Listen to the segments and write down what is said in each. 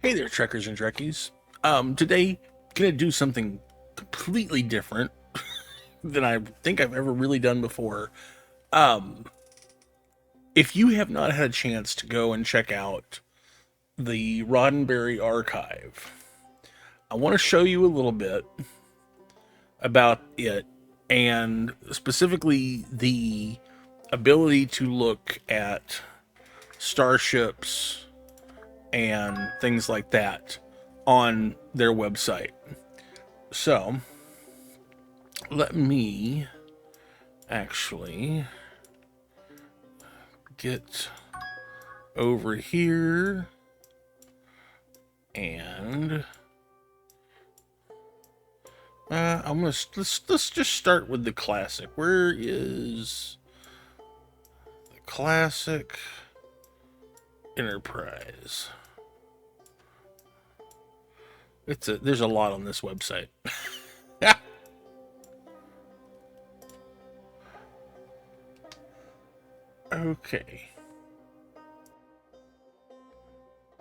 Hey there, Trekkers and Trekkies. Today, gonna do something completely different than I think I've ever really done before. Um, if you have not had a chance to go and check out the Roddenberry Archive, I want to show you a little bit about it, and specifically the ability to look at starships and things like that on their website. So, let me actually get over here and let's just start with the classic. Where is the classic Enterprise? There's a lot on this website. Okay.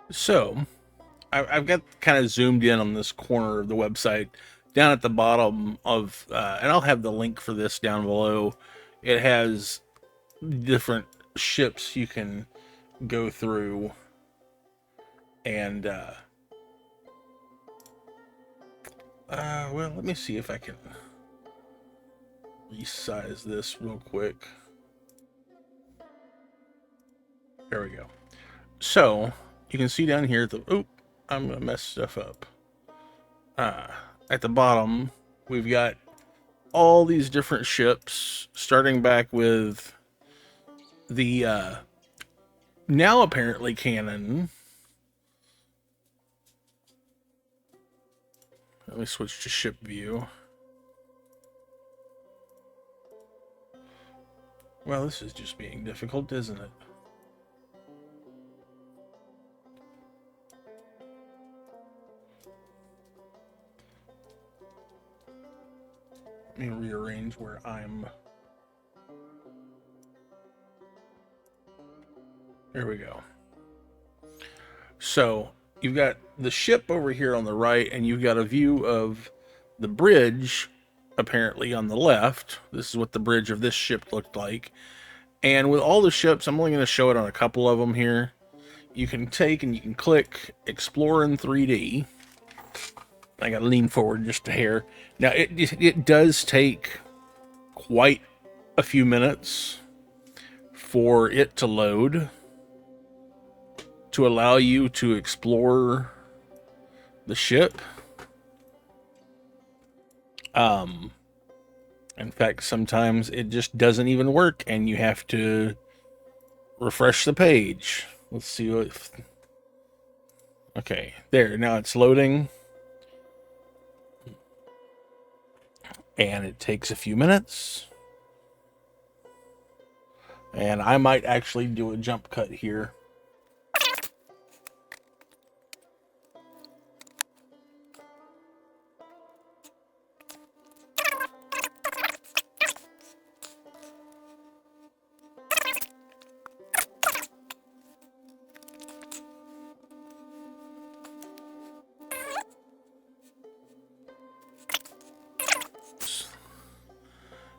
So, I've got kind of zoomed in on this corner of the website down at the bottom of, and I'll have the link for this down below. It has different ships you can go through, and, well, let me see if I can resize this real quick. There we go. So, you can see down here at the... Oop, I'm going to mess stuff up. At the bottom, we've got all these different ships, starting back with the now apparently canon. Let me switch to ship view. Well, this is just being difficult, isn't it? Let me rearrange where I'm... There we go. So, you've got the ship over here on the right, and you've got a view of the bridge, apparently, on the left. This is what the bridge of this ship looked like. And with all the ships, I'm only going to show it on a couple of them here. You can take and you can click Explore in 3D. I got to lean forward just a hair. Now, it does take quite a few minutes for it to load, to allow you to explore the ship. In fact, sometimes it just doesn't even work, and you have to refresh the page. Let's see what... Okay, there, now it's loading. And it takes a few minutes. And I might actually do a jump cut here.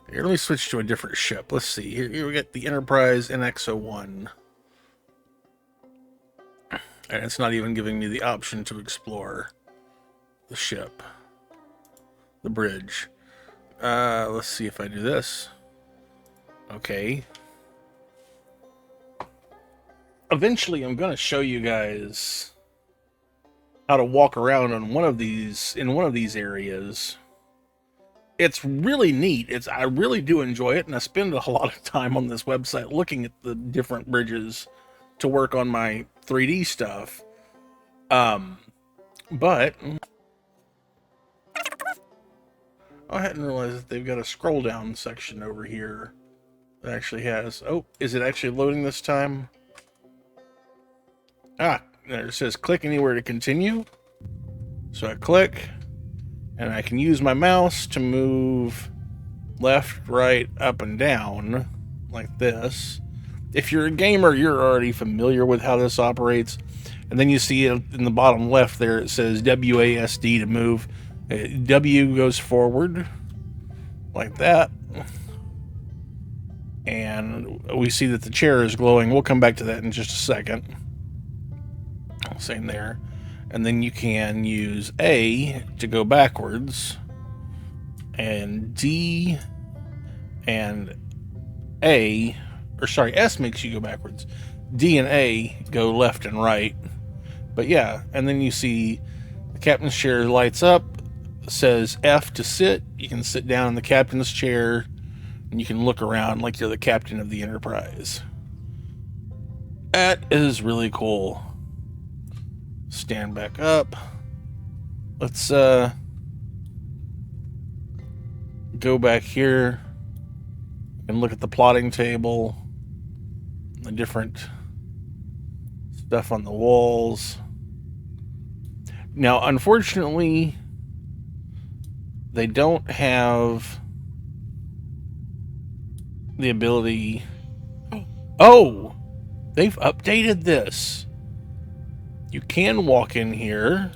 Here, let me switch to a different ship. Let's see. Here we got the Enterprise NX-01. And it's not even giving me the option to explore the ship. The bridge. Let's see if I do this. Okay. Eventually, I'm going to show you guys how to walk around on one of these, in one of these areas. It's really neat. I really do enjoy it, and I spend a lot of time on this website looking at the different bridges to work on my 3D stuff. But I hadn't realized that they've got a scroll down section over here that actually has... Oh, is it actually loading this time? Ah, there it says click anywhere to continue. So I click, and I can use my mouse to move left, right, up, and down like this. If you're a gamer, you're already familiar with how this operates. And then you see it in the bottom left there, it says WASD to move. W goes forward like that. And we see that the chair is glowing. We'll come back to that in just a second. Same there. And then you can use A to go backwards, and D and A, or sorry, S makes you go backwards. D and A go left and right. But yeah, and then you see the captain's chair lights up, says F to sit. You can sit down in the captain's chair, and you can look around like you're the captain of the Enterprise. That is really cool. Stand back up. Let's go back here and look at the plotting table, the different stuff on the walls. Now, unfortunately, they don't have the ability. Oh, they've updated this. You can walk in here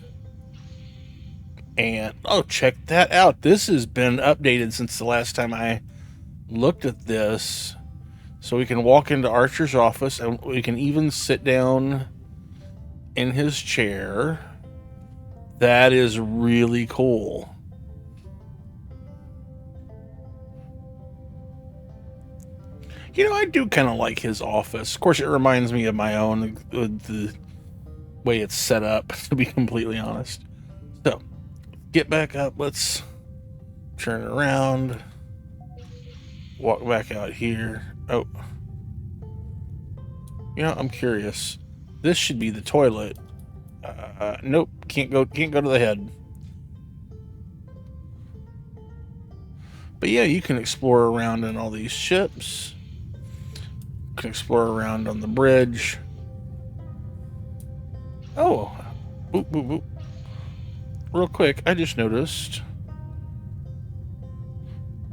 and, oh, check that out. This has been updated since the last time I looked at this. So we can walk into Archer's office, and we can even sit down in his chair. That is really cool. You know, I do kind of like his office. Of course, it reminds me of my own, the way it's set up, to be completely honest. So, get back up. Let's turn around. Walk back out here. Oh. You know, I'm curious. This should be the toilet. Nope. Can't go to the head. But yeah, you can explore around in all these ships. You can explore around on the bridge. Oh. Boop, boop, boop. Real quick, I just noticed.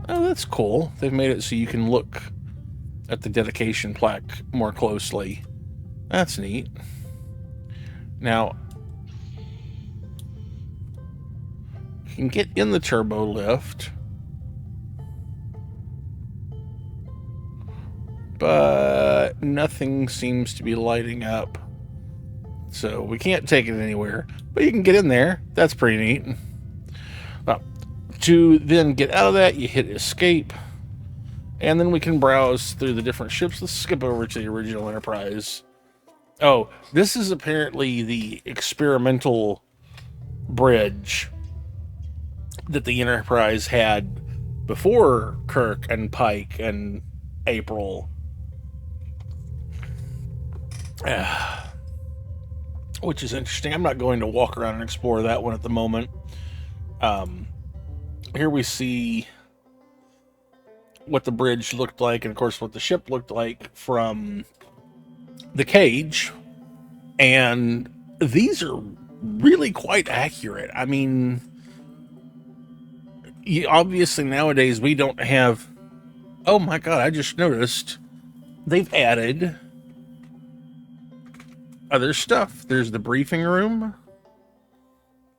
Oh, that's cool. They've made it so you can look at the dedication plaque more closely. That's neat. Now, you can get in the turbo lift, but nothing seems to be lighting up. So we can't take it anywhere, but you can get in there. That's pretty neat. To then get out of that, you hit escape, and then we can browse through the different ships. Let's skip over to the original Enterprise. Oh, this is apparently the experimental bridge that the Enterprise had before Kirk and Pike and April. Which is interesting. I'm not going to walk around and explore that one at the moment. Here we see what the bridge looked like, and of course what the ship looked like from the cage. And these are really quite accurate. I mean, obviously nowadays we don't have... Oh my god, I just noticed they've added other stuff. There's the briefing room.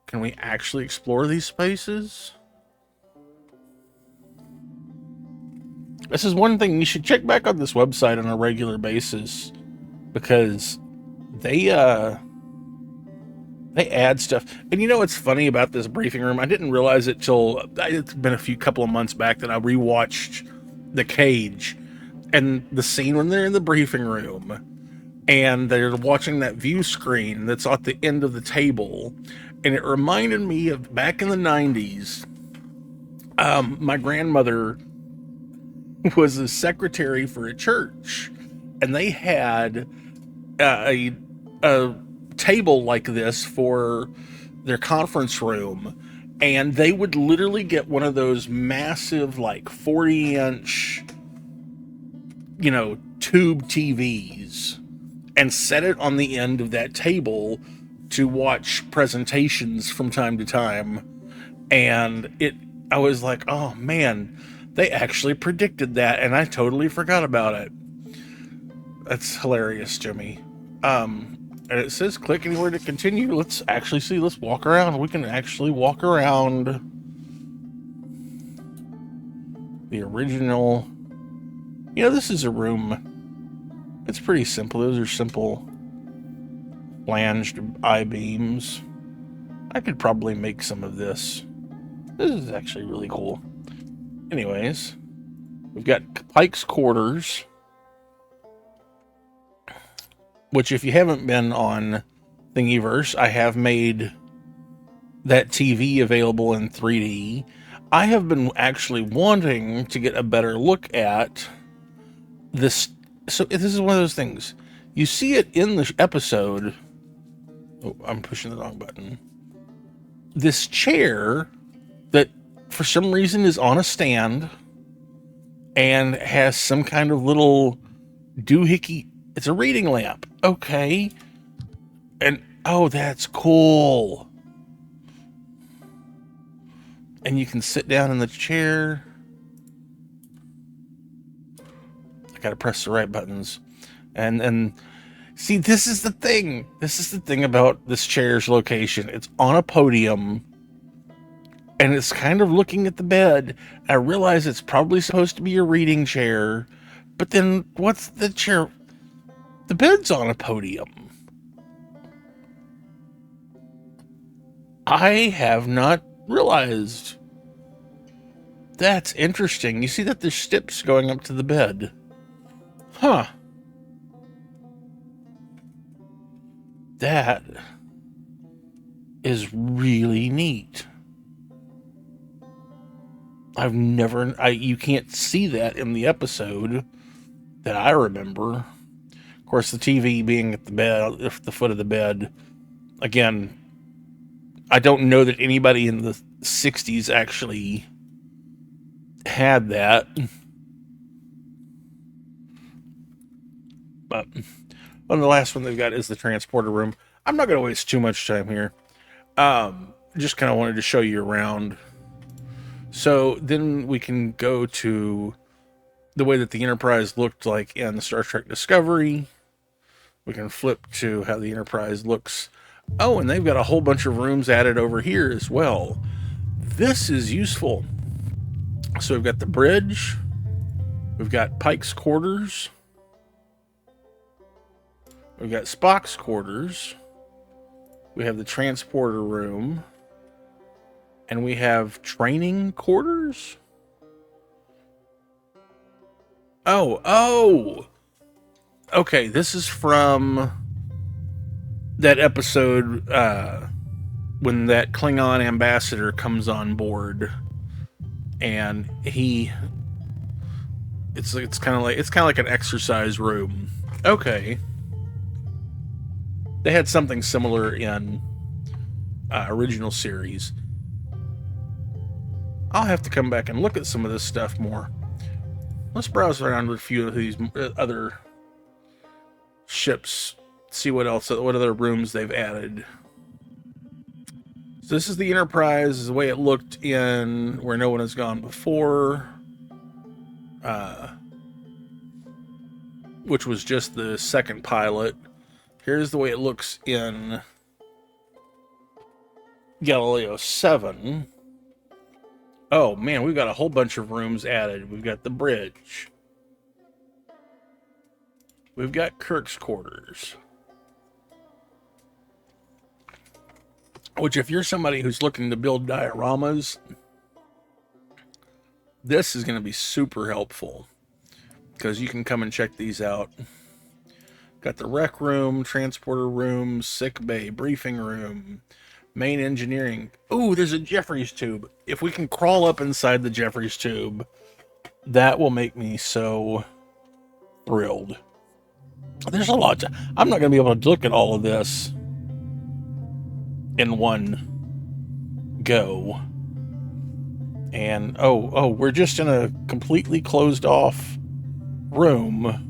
Can we actually explore these spaces? This is one thing you should check back on this website on a regular basis, because they add stuff. And you know what's funny about this briefing room? I didn't realize it till it's been a couple of months back that I rewatched The Cage, and the scene when they're in the briefing room and they're watching that view screen that's at the end of the table, and it reminded me of back in the 90s. My grandmother was a secretary for a church, and they had a table like this for their conference room, and they would literally get one of those massive, like 40-inch, tube TVs and set it on the end of that table to watch presentations from time to time. And I was like, oh man, they actually predicted that, and I totally forgot about it. That's hilarious to me. And it says click anywhere to continue. Let's actually see. Let's walk around. We can actually walk around the original. You know, this is a room. It's pretty simple. Those are simple flanged I-beams. I could probably make some of this. This is actually really cool. Anyways, we've got Pike's Quarters, which if you haven't been on Thingiverse, I have made that TV available in 3D. I have been actually wanting to get a better look at this. So this is one of those things. You see it in the episode. Oh, I'm pushing the wrong button. This chair that for some reason is on a stand and has some kind of little doohickey. It's a reading lamp. Okay. And, oh, that's cool. And you can sit down in the chair. I gotta press the right buttons. And see, this is the thing. This is the thing about this chair's location. It's on a podium. And it's kind of looking at the bed. I realize it's probably supposed to be a reading chair. But then, what's the chair? The bed's on a podium. I have not realized. That's interesting. You see that there's steps going up to the bed. Huh. That is really neat. You can't see that in the episode that I remember. Of course, the TV being at the bed, the foot of the bed. Again, I don't know that anybody in the 60s actually had that. But the last one they've got is the transporter room. I'm not going to waste too much time here. Just kind of wanted to show you around. So then we can go to the way that the Enterprise looked like in the Star Trek Discovery. We can flip to how the Enterprise looks. Oh, and they've got a whole bunch of rooms added over here as well. This is useful. So we've got the bridge. We've got Pike's quarters. We've got Spock's quarters. We have the transporter room. And we have training quarters. Oh. Okay, this is from that episode when that Klingon ambassador comes on board, and it's kind of like an exercise room. Okay, they had something similar in original series. I'll have to come back and look at some of this stuff more. Let's browse around with a few of these other ships, see what other rooms they've added. So this is the Enterprise, this is the way it looked in Where No One Has Gone Before, which was just the second pilot. Here's the way it looks in Galileo 7. Oh man, we've got a whole bunch of rooms added. We've got the bridge. We've got Kirk's quarters. Which, if you're somebody who's looking to build dioramas, this is going to be super helpful. Because you can come and check these out. Got the rec room, transporter room, sick bay, briefing room, main engineering. Ooh, there's a Jeffries tube. If we can crawl up inside the Jeffries tube, that will make me so thrilled. There's a lot. I'm not going to be able to look at all of this in one go. And, oh, we're just in a completely closed off room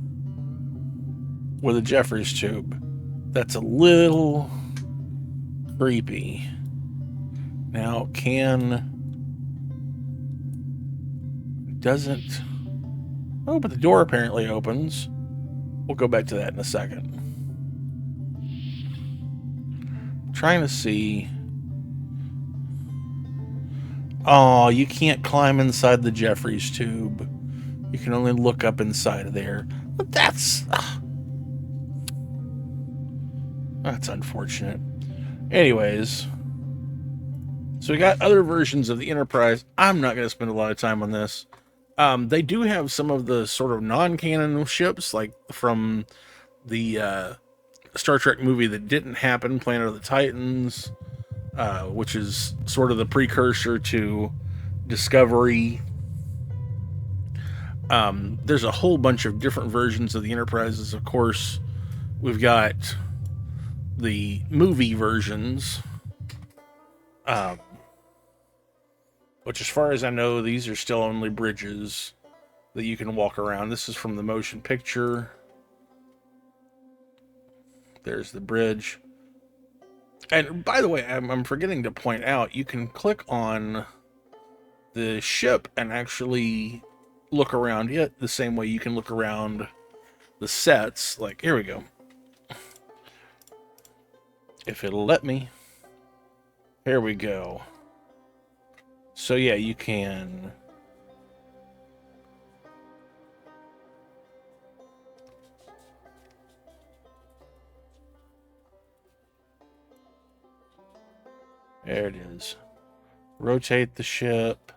with a Jeffries tube. That's a little creepy. Now, doesn't... Oh, but the door apparently opens. We'll go back to that in a second. trying to see. Oh, you can't climb inside the Jeffries tube. You can only look up inside of there. But that's unfortunate. Anyways, so we got other versions of the Enterprise. I'm not going to spend a lot of time on this. They do have some of the sort of non-canon ships, like from the Star Trek movie that didn't happen, Planet of the Titans, which is sort of the precursor to Discovery. There's a whole bunch of different versions of the Enterprises. Of course, we've got the movie versions, which, as far as I know, these are still only bridges that you can walk around. This is from the motion picture. There's the bridge. And by the way, I'm forgetting to point out, you can click on the ship and actually look around it the same way you can look around the sets. Like, here we go. If it'll let me. Here we go. So yeah, you can... There it is. Rotate the ship.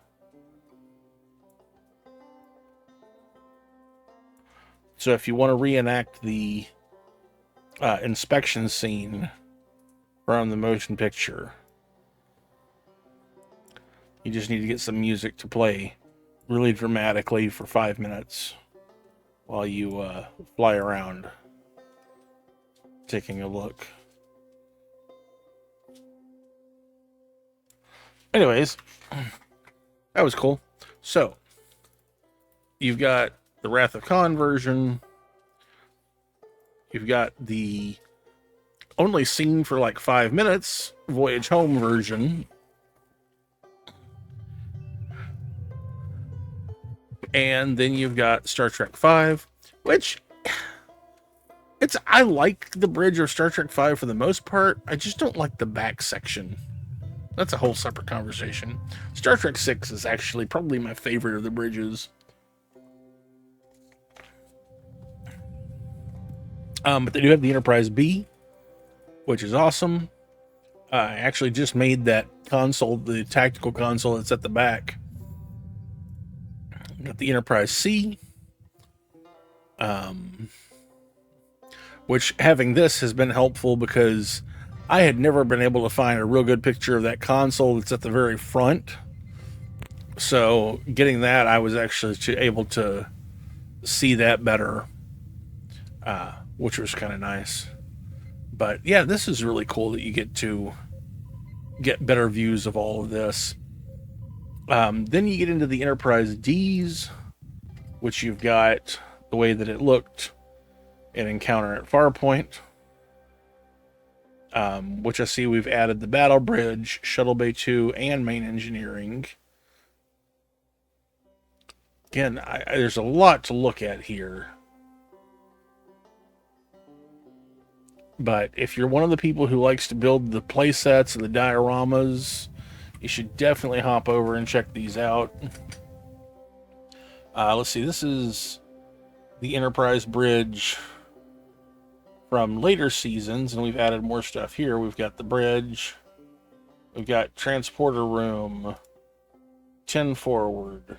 So if you want to reenact the inspection scene from the motion picture, you just need to get some music to play really dramatically for 5 minutes while you fly around taking a look. Anyways, that was cool. So, you've got the Wrath of Khan version. You've got the only seen for like 5 minutes Voyage Home version. And then you've got Star Trek V, which I like the bridge of Star Trek V for the most part. I just don't like the back section. That's a whole separate conversation. Star Trek VI is actually probably my favorite of the bridges. But they do have the Enterprise B, which is awesome. I actually just made that console, the tactical console that's at the back. Got the Enterprise C, which having this has been helpful because I had never been able to find a real good picture of that console that's at the very front. So getting that, I was actually able to see that better, which was kind of nice. But yeah, this is really cool that you get to get better views of all of this. Then you get into the Enterprise Ds, which you've got the way that it looked in Encounter at Farpoint, which I see we've added the Battle Bridge, Shuttle Bay 2, and Main Engineering. Again, there's a lot to look at here. But if you're one of the people who likes to build the play sets and the dioramas, you should definitely hop over and check these out. Let's see, this is the Enterprise Bridge from later seasons, and we've added more stuff here. We've got the bridge, we've got transporter room, 10 forward,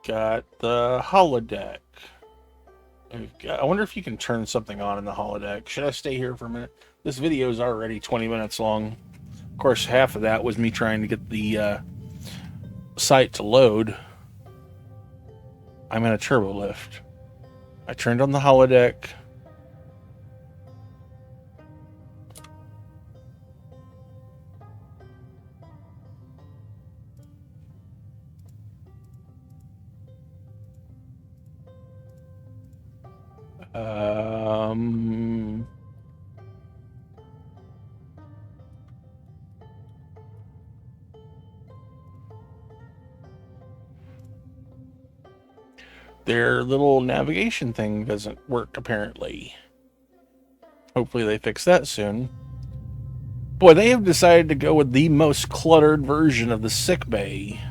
got the holodeck. I wonder if you can turn something on in the holodeck. Should I stay here for a minute? This video is already 20 minutes long. Of course, half of that was me trying to get the site to load. I'm in a turbo lift. I turned on the holodeck. Their little navigation thing doesn't work, apparently. Hopefully they fix that soon. Boy, they have decided to go with the most cluttered version of the sick bay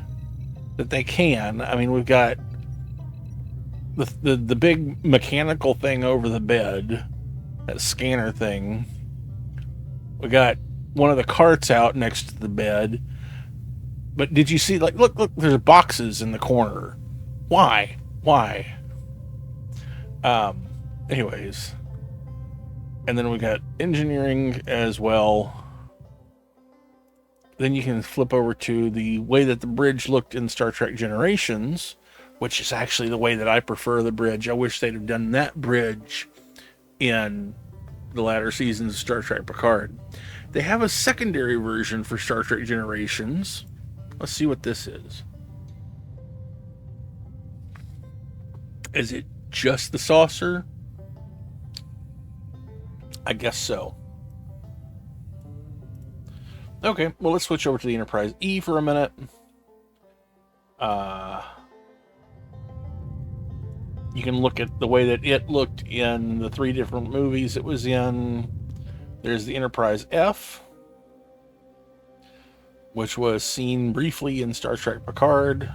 that they can. I mean, we've got the big mechanical thing over the bed, that scanner thing. We got one of the carts out next to the bed. But did you see, like, look, there's boxes in the corner. Why? Anyways. And then we got engineering as well. Then you can flip over to the way that the bridge looked in Star Trek Generations, which is actually the way that I prefer the bridge. I wish they'd have done that bridge in the latter seasons of Star Trek Picard. They have a secondary version for Star Trek Generations. Let's see what this is. Is it just the saucer? I guess so. Okay, well, let's switch over to the Enterprise E for a minute. You can look at the way that it looked in the 3 different movies it was in. There's the Enterprise F, which was seen briefly in Star Trek Picard.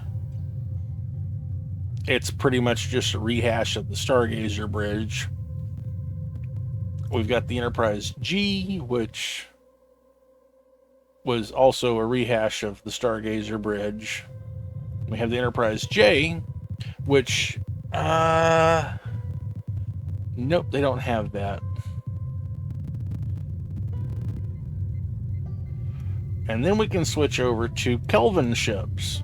It's pretty much just a rehash of the Stargazer bridge. We've got the Enterprise G, which was also a rehash of the Stargazer bridge. We have the Enterprise J, which, nope, they don't have that. And then we can switch over to Kelvin ships.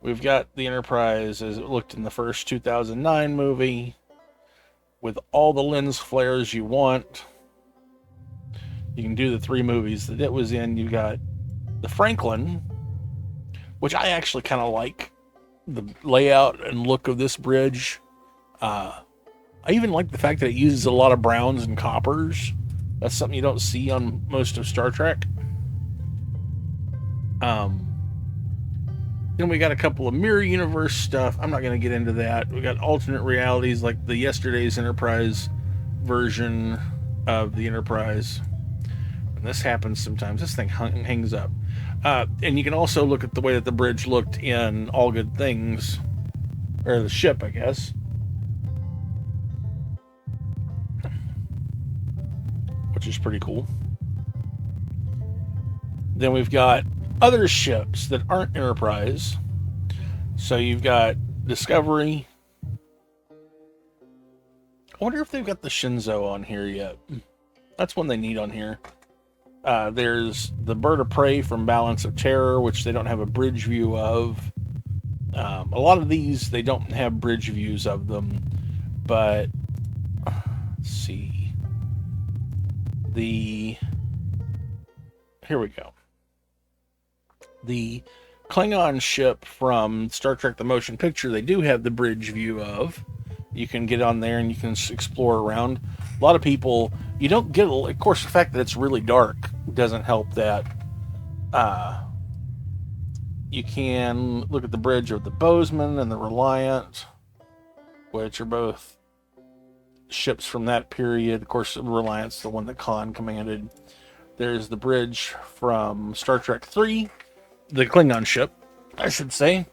We've got the Enterprise as it looked in the first 2009 movie, with all the lens flares you want. You can do the 3 movies that it was in. You got the Franklin, which I actually kind of like the layout and look of this bridge. I even like the fact that it uses a lot of browns and coppers. That's something you don't see on most of Star Trek. Then we got a couple of mirror universe stuff. I'm not going to get into that. We got alternate realities like the Yesterday's Enterprise version of the Enterprise. And this happens sometimes. This thing hangs up. And you can also look at the way that the bridge looked in All Good Things. Or the ship, I guess. Which is pretty cool. Then we've got other ships that aren't Enterprise. So you've got Discovery. I wonder if they've got the Shinzo on here yet. That's one they need on here. There's the Bird of Prey from Balance of Terror, which they don't have a bridge view of. A lot of these, they don't have bridge views of them. But, let's see. Here we go. The Klingon ship from Star Trek The Motion Picture, they do have the bridge view of. You can get on there and you can explore around. A lot of people, you don't get, of course, the fact that it's really dark doesn't help that. You can look at the bridge of the Bozeman and the Reliant, which are both ships from that period. Of course, the Reliant's the one that Khan commanded. There's the bridge from Star Trek 3, the Klingon ship, I should say,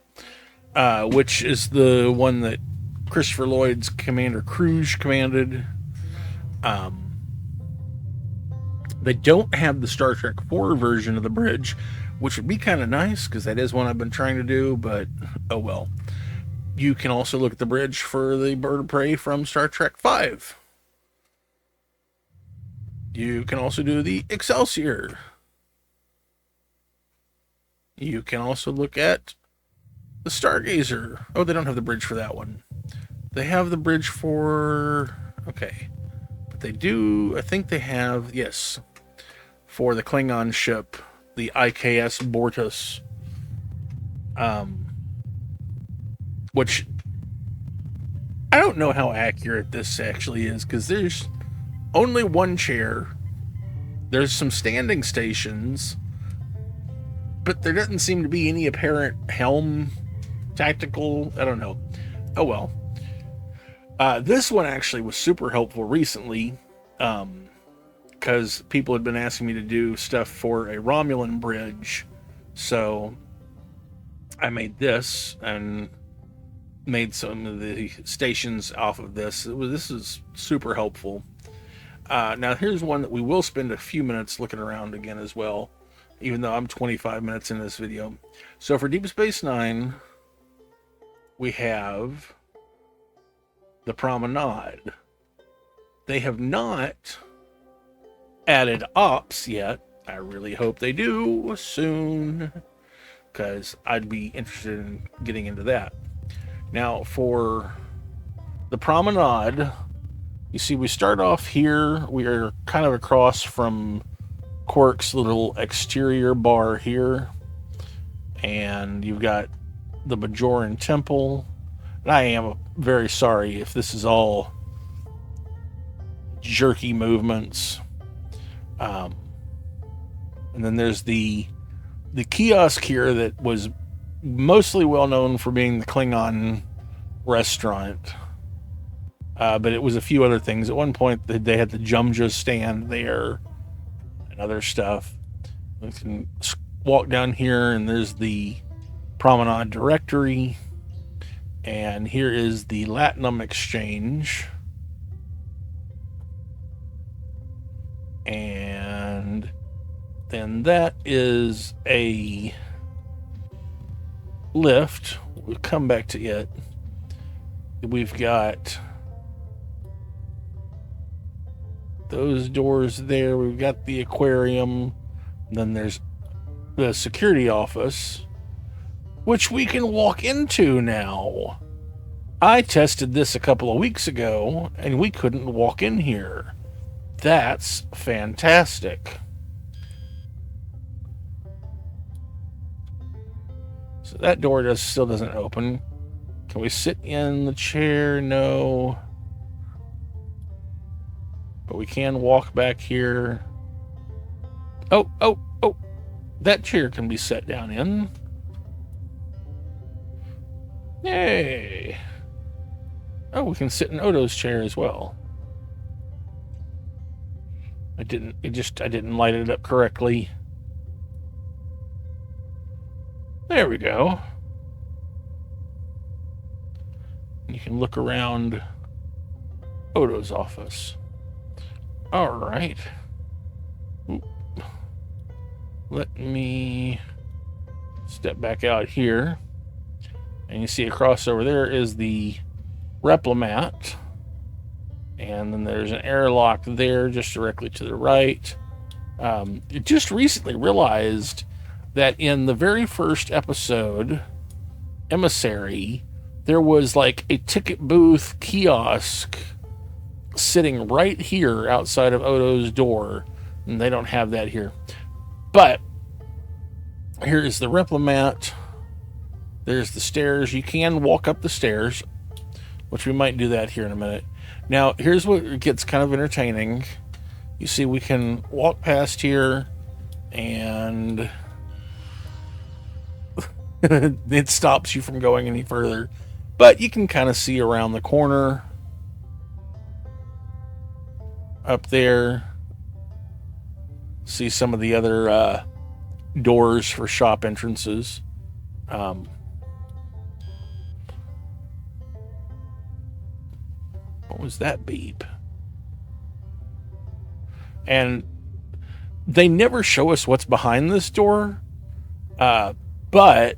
which is the one that Christopher Lloyd's Commander Cruz commanded. They don't have the Star Trek 4 version of the bridge, which would be kind of nice, because that is one I've been trying to do, but oh well. You can also look at the bridge for the Bird of Prey from Star Trek 5. You can also do the Excelsior. You can also look at the Stargazer. Oh, they don't have the bridge for that one. They have the bridge for... Okay. But they do... I think they have... Yes. For the Klingon ship. The IKS Bortus. Which... I don't know how accurate this actually is, because there's only one chair. There's some standing stations. But there doesn't seem to be any apparent helm tactical. I don't know. Oh well. This one actually was super helpful recently. because people had been asking me to do stuff for a Romulan bridge. So I made this and made some of the stations off of this. This is super helpful. Now here's one that we will spend a few minutes looking around again as well, even though I'm 25 minutes in this video. So for Deep Space Nine, we have the promenade. They have not added ops yet. I really hope they do soon, because I'd be interested in getting into that. Now for the promenade, you see we start off here. We are kind of across from Quark's little exterior bar here, and you've got the Bajoran Temple. And I am very sorry if this is all jerky movements. And then there's the kiosk here that was mostly well known for being the Klingon restaurant. But it was a few other things. At one point, they had the Jumja stand there and other stuff. We can walk down here, and there's the Promenade Directory. And here is the Latinum Exchange. And then that is a lift. We'll come back to it. We've got those doors there. We've got the aquarium. Then there's the security office, which we can walk into now. I tested this a couple of weeks ago, and we couldn't walk in here. That's fantastic. So that door still doesn't open. Can we sit in the chair? No. But we can walk back here. Oh. That chair can be set down in. Yay. Oh, we can sit in Odo's chair as well. I didn't light it up correctly. There we go. You can look around Odo's office. All right. Oop. Let me step back out here. And you see across over there is the Replimat. And then there's an airlock there just directly to the right. You just recently realized that in the very first episode, Emissary, there was like a ticket booth kiosk sitting right here outside of Odo's door. And they don't have that here. But here is the Replimat. There's the stairs. You can walk up the stairs, which we might do that here in a minute. Now, here's what gets kind of entertaining. You see, we can walk past here, and it stops you from going any further. But you can kind of see around the corner up there. See some of the other doors for shop entrances. What was that beep? And they never show us what's behind this door. But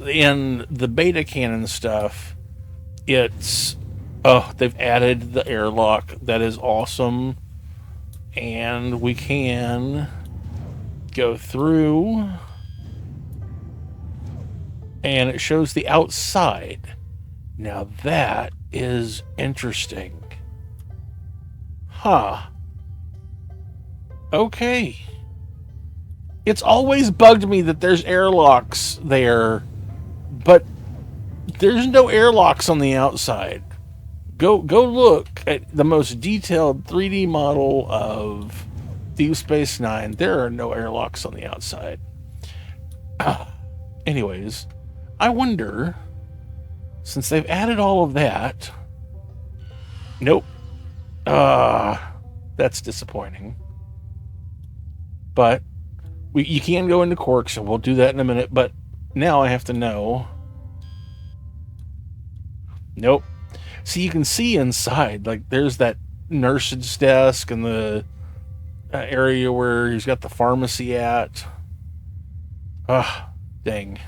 in the beta canon stuff, it's... Oh, they've added the airlock. That is awesome. And we can go through. And it shows the outside. Now that is interesting. Huh. Okay. It's always bugged me that there's airlocks there, but there's no airlocks on the outside. Go look at the most detailed 3D model of Deep Space Nine. There are no airlocks on the outside. Anyways, I wonder, since they've added all of that... Nope. That's disappointing. But you can go into Quarks, and we'll do that in a minute. But now I have to know. Nope. See, you can see inside. Like, there's that nurse's desk and the area where he's got the pharmacy at. Ah, dang.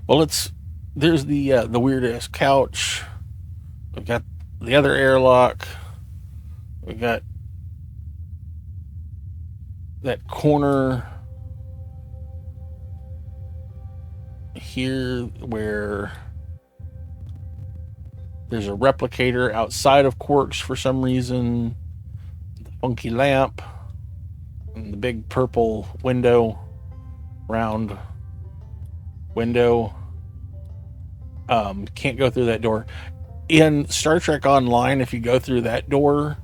Well, there's the weird ass couch. We've got the other airlock. We got that corner here where there's a replicator outside of Quarks for some reason. The funky lamp. And the big purple window. Round window. Can't go through that door. In Star Trek Online, if you go through that door,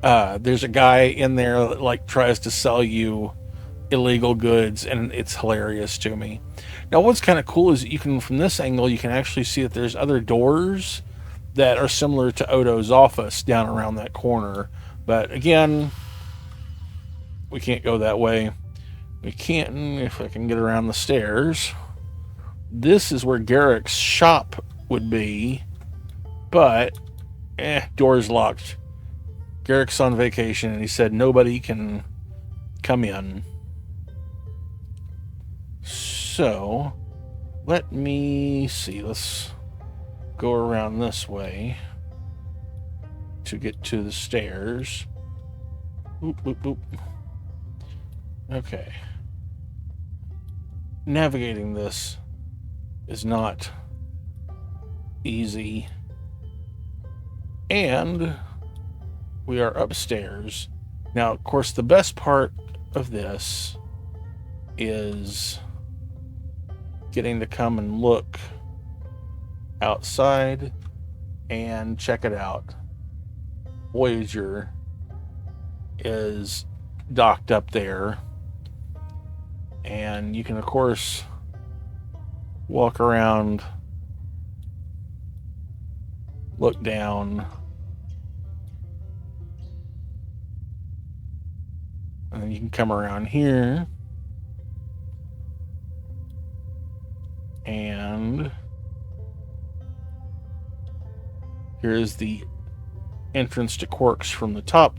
there's a guy in there that like tries to sell you illegal goods, and it's hilarious to me. Now, what's kind of cool is you can, from this angle, you can actually see that there's other doors that are similar to Odo's office down around that corner. But again, we can't go that way. We can't, if I can get around the stairs. This is where Garrick's shop would be, but door's locked. Garrick's on vacation, and he said nobody can come in. So, let me see. Let's go around this way to get to the stairs. Oop, oop, oop. Okay. Navigating this is not easy. And we are upstairs. Now, of course, the best part of this is getting to come and look outside and check it out. Voyager is docked up there, and you can, of course, walk around, look down, and then you can come around here, and here's the entrance to Quarks from the top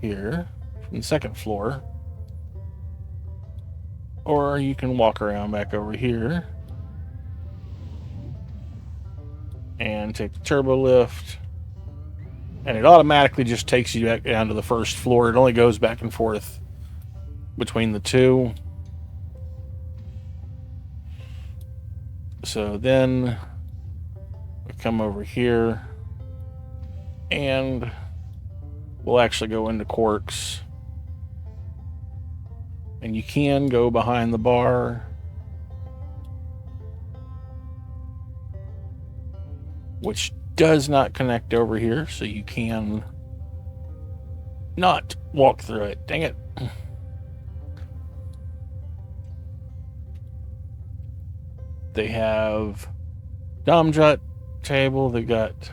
here, from the second floor. Or you can walk around back over here and take the turbo lift, and it automatically just takes you back down to the first floor. It only goes back and forth between the two. So then we come over here, and we'll actually go into Quarks. And you can go behind the bar, which does not connect over here, so you can not walk through it. Dang it. They have Domjot table. They got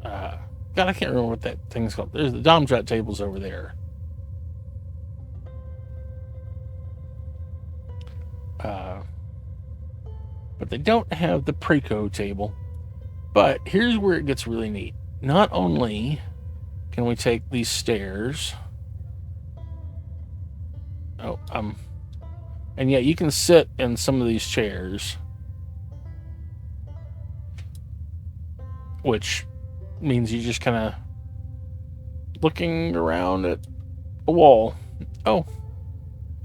God, I can't remember what that thing's called. There's the Domjot tables over there. But they don't have the Preco table. But here's where it gets really neat. Not only can we take these stairs. And yet you can sit in some of these chairs, which means you're just kind of looking around at a wall. Oh,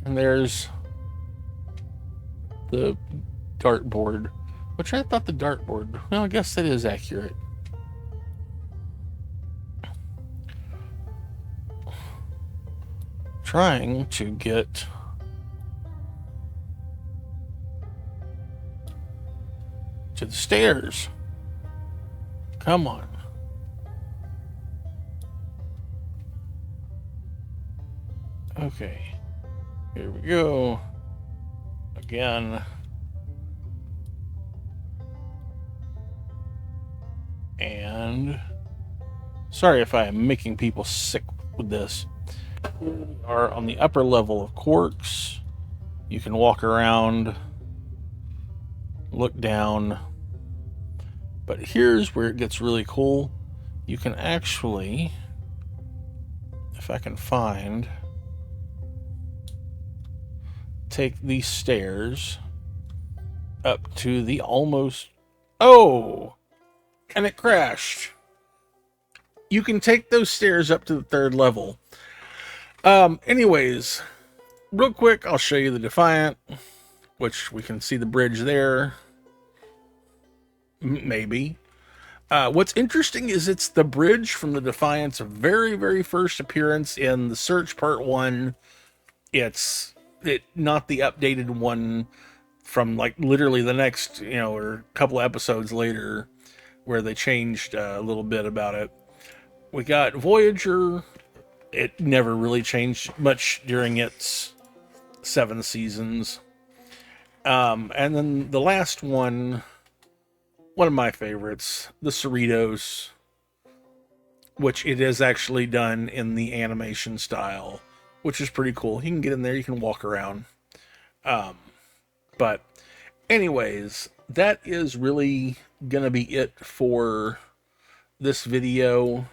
and there's the dartboard, which I thought the dartboard, well, I guess that is accurate. Trying to get to the stairs. Come on. Okay. Here we go. Again. And Sorry if I am making people sick with this. We are on the upper level of Quarks. You can walk around, look down, but here's where it gets really cool. You can actually, if I can find, take these stairs up to the almost. Oh! And it crashed. You can take those stairs up to the third level. Anyways, real quick, I'll show you the Defiant, which we can see the bridge there. Maybe. What's interesting is it's the bridge from the Defiant's very, very first appearance in the Search Part 1. It's not the updated one from like literally the next, or a couple episodes later where they changed a little bit about it. We got Voyager. It never really changed much during its 7 seasons. And then the last one of my favorites, the Cerritos, which it is actually done in the animation style, which is pretty cool. You can get in there, you can walk around. But anyways, that is really gonna be it for this video.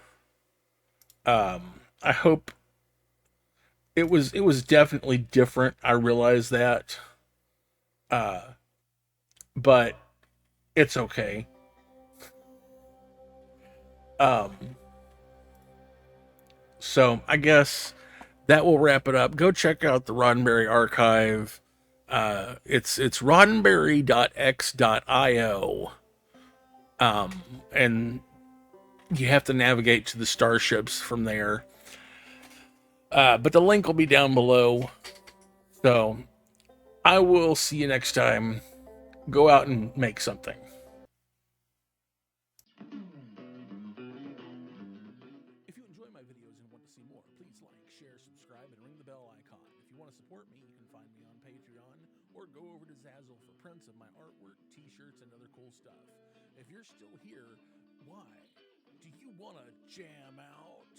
I hope it was definitely different. I realize that. But it's okay. So I guess that will wrap it up. Go check out the Roddenberry Archive. It's roddenberry.x.io. And you have to navigate to the starships from there. But the link will be down below. So I will see you next time. Go out and make something. If you enjoy my videos and want to see more, please like, share, subscribe, and ring the bell icon. If you want to support me, you can find me on Patreon or go over to Zazzle for prints of my artwork, t-shirts, and other cool stuff. If you're still here, why? Do you want to jam out?